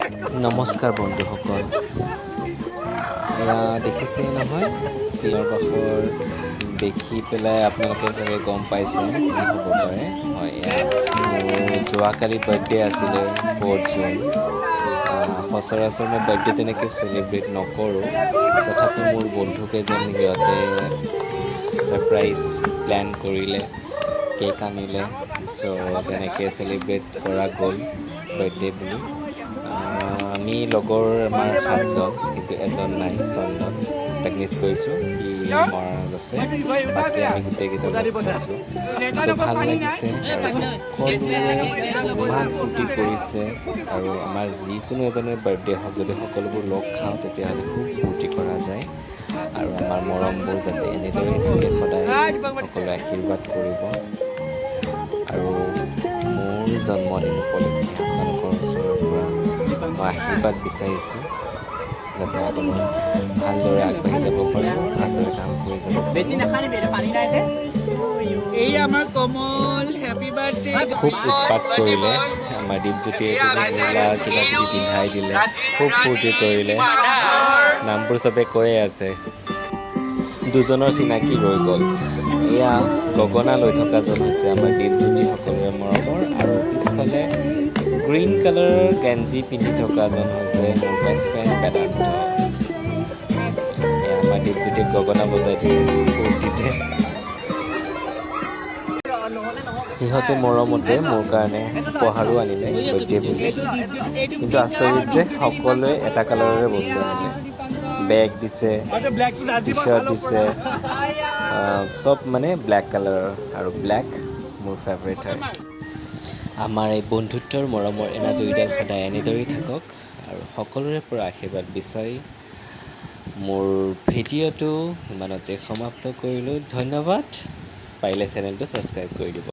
নমস্কাৰ বন্ধুসকল, এয়া দেখিছেই নহয়, চিঞৰ বাখৰ দেখি পেলাই আপোনালোকে চাগে গম পাইছে কি হ'ব পাৰে। হয়, এয়া মোৰ যোৱাকালি বাৰ্থডে আছিলে 4 জুন। সচৰাচৰ মই বাৰ্থডে তেনেকৈ চেলিব্ৰেট নকৰোঁ, তথাপি মোৰ বন্ধুকেইজন সিহঁতে ছাৰপ্ৰাইজ প্লেন কৰিলে, কেক আনিলে। চ' তেনেকৈ চেলিব্ৰেট কৰা গ'ল বাৰ্থডে বুলি। আমি লগৰ আমাৰ 7জন, কিন্তু এজন নাই, চন্দন, তাক মিছ কৰিছোঁ, সি মৰাণত আছে। বাকী আমি গোটেইকেইটা লগ খাইছোঁ, চ' ভাল লাগিছে আৰু সকলোৱে ইমান ফূৰ্তি কৰিছে। আৰু আমাৰ যিকোনো এজনৰ বাৰ্থডে হওক, যদি সকলোবোৰ লগ খাওঁ তেতিয়াহ'লে খুব ফূৰ্তি কৰা যায়। আৰু আমাৰ মৰমবোৰ যাতে এনেদৰেই থাকে সদায়, সকলোৱে আশীৰ্বাদ কৰিব। আৰু মোৰ জন্মদিন উপলক্ষে আপোনালোকৰ ওচৰৰ পৰা মই আশীৰ্বাদ বিচাৰিছোঁ, যাতে আপুনি ভালদৰে আগবাঢ়ি যাব পাৰে, ভালদৰে কাম কৰি যাব পাৰে। খুব উৎপাত কৰিলে আমাৰ দীপজ্যোতিয়ে, মূলা কিবা কিবি পিন্ধাই দিলে, খুব ফূৰ্তি কৰিলে। নামবোৰ চবে কৈয়ে আছে। দুজনৰ চিনাকি ৰৈ গ'ল। এয়া গগনা লৈ থকাজন হৈছে আমাৰ দীপজ্যোতি সকলোৰে মৰমৰ, আৰু পিছফালে গ্ৰীণ কালাৰৰ গেঞ্জি পিন্ধি থকাজন হৈছে মোৰ বেষ্ট ফ্ৰেণ্ড বেদান্ত। এয়া আমাৰ দীপজ্যোতিক গগনা বজাই দিছে ফূৰ্তিতে। সিহঁতে মৰমতে মোৰ কাৰণে উপহাৰো আনিলে বাৰ্থডে বুলি। কিন্তু আচৰিত যে সকলোৱে এটা কালাৰৰে বস্তু আনিলে। বেগ দিছে, টি চাৰ্ট দিছে, চব মানে ব্লেক কালাৰৰ, আৰু ব্লেক মোৰ ফেভৰেট হয়। আমাৰ এই বন্ধুত্বৰ মৰমৰ এনাজৰীডাল সদায় এনেদৰেই থাকক, আৰু সকলোৰে পৰা আশীৰ্বাদ বিচাৰি মোৰ ভিডিঅ'টো ইমানতে সমাপ্ত কৰিলোঁ। ধন্যবাদ। পাৰিলে চেনেলটো ছাবস্ক্ৰাইব কৰি দিব।